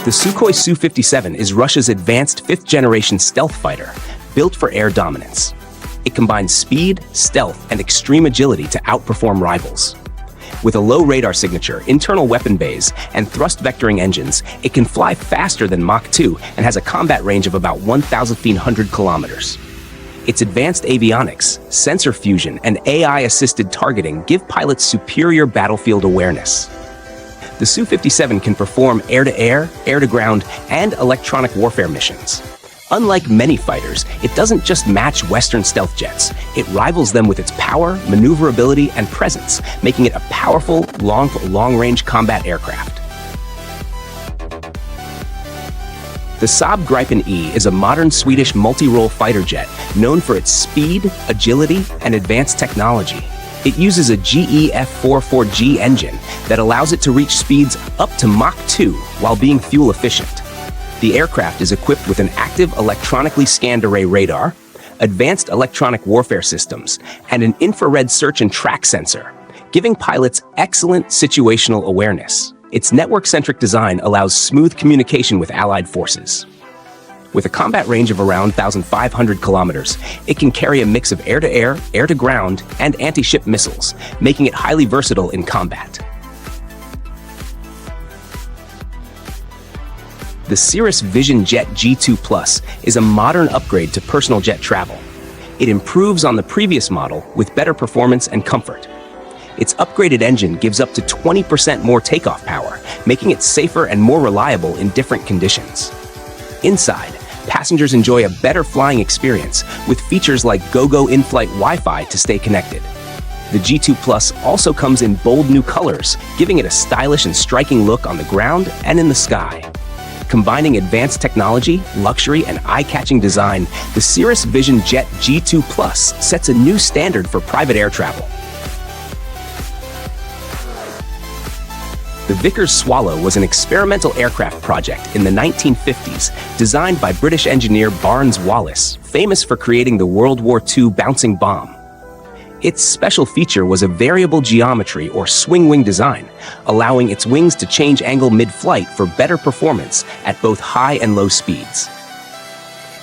The Sukhoi Su-57 is Russia's advanced fifth-generation stealth fighter, built for air dominance. It combines speed, stealth, and extreme agility to outperform rivals. With a low radar signature, internal weapon bays, and thrust vectoring engines, it can fly faster than Mach 2 and has a combat range of about 1,100 kilometers. Its advanced avionics, sensor fusion, and AI-assisted targeting give pilots superior battlefield awareness. The Su-57 can perform air-to-air, air-to-ground, and electronic warfare missions. Unlike many fighters, it doesn't just match Western stealth jets. It rivals them with its power, maneuverability, and presence, making it a powerful, long-range combat aircraft. The Saab Gripen E is a modern Swedish multi-role fighter jet known for its speed, agility, and advanced technology. It uses a GE F44G engine that allows it to reach speeds up to Mach 2 while being fuel efficient. The aircraft is equipped with an active electronically scanned array radar, advanced electronic warfare systems, and an infrared search and track sensor, giving pilots excellent situational awareness. Its network-centric design allows smooth communication with allied forces. With a combat range of around 1,500 kilometers, it can carry a mix of air-to-air, air-to-ground, and anti-ship missiles, making it highly versatile in combat. The Cirrus Vision Jet G2 Plus is a modern upgrade to personal jet travel. It improves on the previous model with better performance and comfort. Its upgraded engine gives up to 20% more takeoff power, making it safer and more reliable in different conditions. Inside, passengers enjoy a better flying experience with features like GoGo in-flight Wi-Fi to stay connected. The G2 Plus also comes in bold new colors, giving it a stylish and striking look on the ground and in the sky. Combining advanced technology, luxury, and eye-catching design, the Cirrus Vision Jet G2 Plus sets a new standard for private air travel. The Vickers Swallow was an experimental aircraft project in the 1950s designed by British engineer Barnes Wallis, famous for creating the World War II bouncing bomb. Its special feature was a variable geometry or swing wing design, allowing its wings to change angle mid-flight for better performance at both high and low speeds.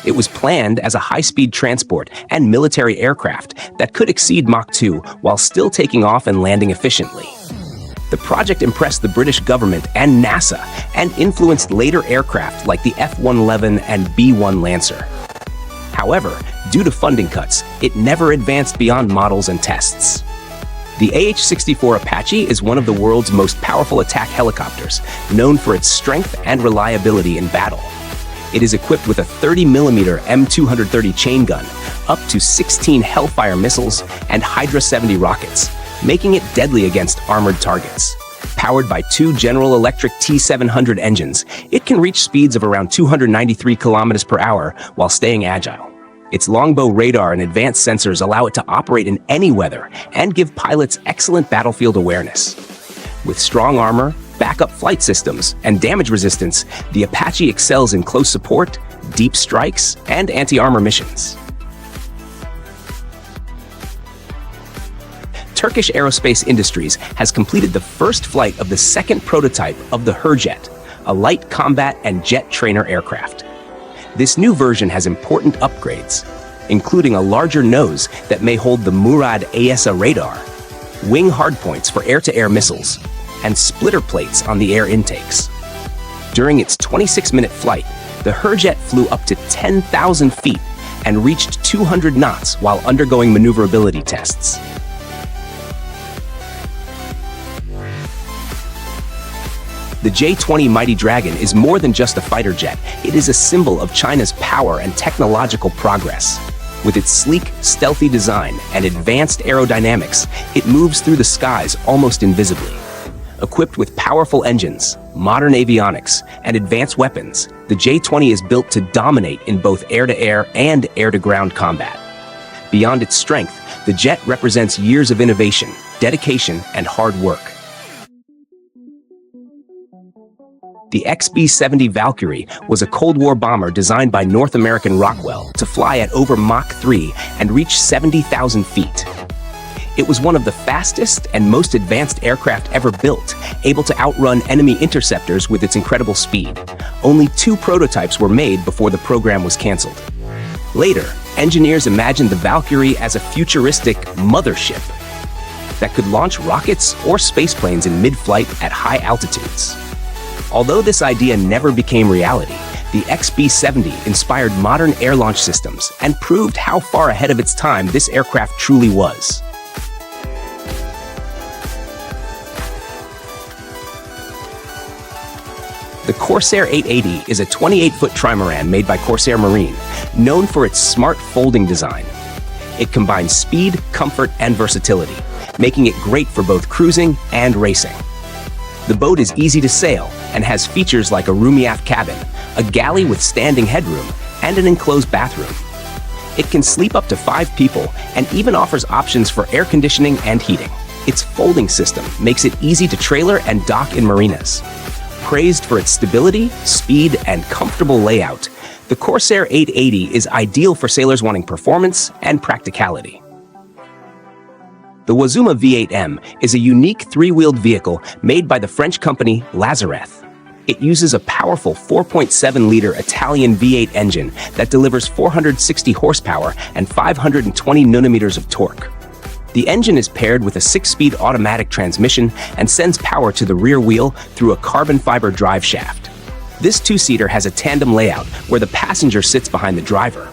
It was planned as a high-speed transport and military aircraft that could exceed Mach 2 while still taking off and landing efficiently. The project impressed the British government and NASA and influenced later aircraft like the F-111 and B-1 Lancer. However, due to funding cuts, it never advanced beyond models and tests. The AH-64 Apache is one of the world's most powerful attack helicopters, known for its strength and reliability in battle. It is equipped with a 30mm M230 chain gun, up to 16 Hellfire missiles, and Hydra 70 rockets, making it deadly against armored targets. Powered by two General Electric T700 engines, it can reach speeds of around 293 kilometers per hour while staying agile. Its longbow radar and advanced sensors allow it to operate in any weather and give pilots excellent battlefield awareness. With strong armor, backup flight systems, and damage resistance, the Apache excels in close support, deep strikes, and anti-armor missions. Turkish Aerospace Industries has completed the first flight of the second prototype of the Hurjet, a light combat and jet trainer aircraft. This new version has important upgrades, including a larger nose that may hold the Murad AESA radar, wing hardpoints for air-to-air missiles, and splitter plates on the air intakes. During its 26-minute flight, the Hurjet flew up to 10,000 feet and reached 200 knots while undergoing maneuverability tests. The J-20 Mighty Dragon is more than just a fighter jet. It is a symbol of China's power and technological progress. With its sleek, stealthy design and advanced aerodynamics, it moves through the skies almost invisibly. Equipped with powerful engines, modern avionics, and advanced weapons, the J-20 is built to dominate in both air-to-air and air-to-ground combat. Beyond its strength, the jet represents years of innovation, dedication, and hard work. The XB-70 Valkyrie was a Cold War bomber designed by North American Rockwell to fly at over Mach 3 and reach 70,000 feet. It was one of the fastest and most advanced aircraft ever built, able to outrun enemy interceptors with its incredible speed. Only 2 prototypes were made before the program was canceled. Later, engineers imagined the Valkyrie as a futuristic mothership that could launch rockets or spaceplanes in mid-flight at high altitudes. Although this idea never became reality, the XB-70 inspired modern air launch systems and proved how far ahead of its time this aircraft truly was. The Corsair 880 is a 28-foot trimaran made by Corsair Marine, known for its smart folding design. It combines speed, comfort, and versatility, making it great for both cruising and racing. The boat is easy to sail and has features like a roomy aft cabin, a galley with standing headroom, and an enclosed bathroom. It can sleep up to 5 people and even offers options for air conditioning and heating. Its folding system makes it easy to trailer and dock in marinas. Praised for its stability, speed, and comfortable layout, the Corsair 880 is ideal for sailors wanting performance and practicality. The Wazuma V8M is a unique 3-wheeled vehicle made by the French company Lazareth. It uses a powerful 4.7-liter Italian V8 engine that delivers 460 horsepower and 520 newton-meters of torque. The engine is paired with a 6-speed automatic transmission and sends power to the rear wheel through a carbon fiber drive shaft. This 2-seater has a tandem layout where the passenger sits behind the driver.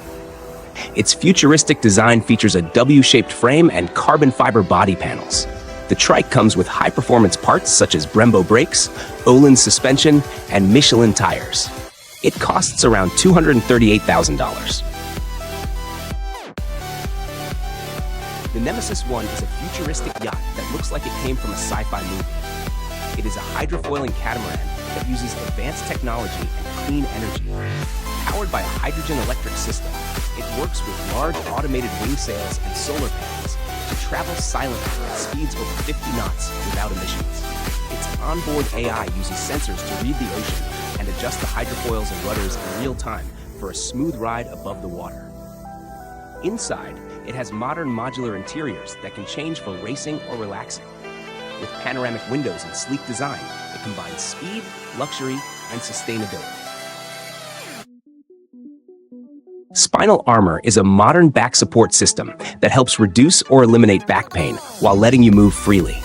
Its futuristic design features a W-shaped frame and carbon fiber body panels. The trike comes with high-performance parts such as Brembo brakes, Öhlins suspension, and Michelin tires. It costs around $238,000. The Nemesis 1 is a futuristic yacht that looks like it came from a sci-fi movie. It is a hydrofoiling catamaran that uses advanced technology and clean energy. Powered by a hydrogen electric system, it works with large automated wing sails and solar panels to travel silently at speeds over 50 knots without emissions. Its onboard AI uses sensors to read the ocean and adjust the hydrofoils and rudders in real time for a smooth ride above the water. Inside, it has modern modular interiors that can change for racing or relaxing. With panoramic windows and sleek design, it combines speed, luxury, and sustainability. Spinal Armor is a modern back support system that helps reduce or eliminate back pain while letting you move freely.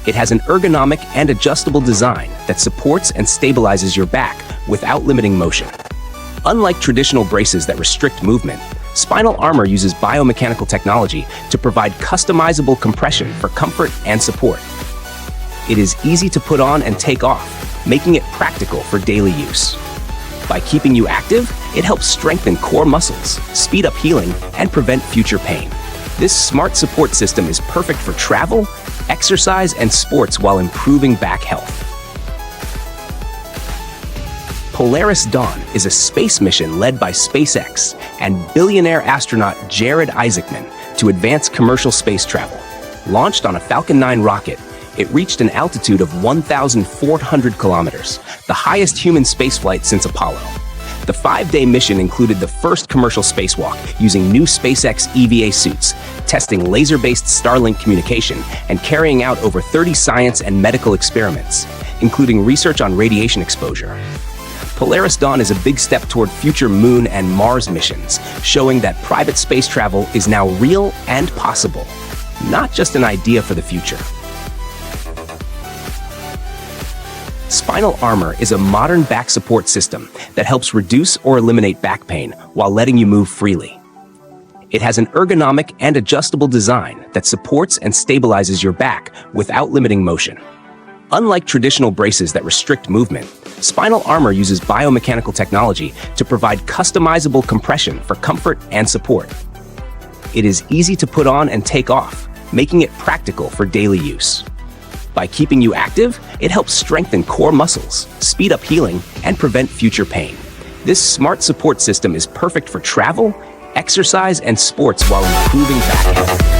It has an ergonomic and adjustable design that supports and stabilizes your back without limiting motion. Unlike traditional braces that restrict movement, Spinal Armor uses biomechanical technology to provide customizable compression for comfort and support. It is easy to put on and take off, making it practical for daily use. By keeping you active, it helps strengthen core muscles, speed up healing, and prevent future pain. This smart support system is perfect for travel, exercise, and sports while improving back health. Polaris Dawn is a space mission led by SpaceX and billionaire astronaut Jared Isaacman to advance commercial space travel. Launched on a Falcon 9 rocket, it reached an altitude of 1,400 kilometers, the highest human spaceflight since Apollo. The 5-day mission included the first commercial spacewalk using new SpaceX EVA suits, testing laser-based Starlink communication, and carrying out over 30 science and medical experiments, including research on radiation exposure. Polaris Dawn is a big step toward future Moon and Mars missions, showing that private space travel is now real and possible, not just an idea for the future. Spinal Armor is a modern back support system that helps reduce or eliminate back pain while letting you move freely. It has an ergonomic and adjustable design that supports and stabilizes your back without limiting motion. Unlike traditional braces that restrict movement, Spinal Armor uses biomechanical technology to provide customizable compression for comfort and support. It is easy to put on and take off, making it practical for daily use. By keeping you active, it helps strengthen core muscles, speed up healing, and prevent future pain. This smart support system is perfect for travel, exercise, and sports while improving back health.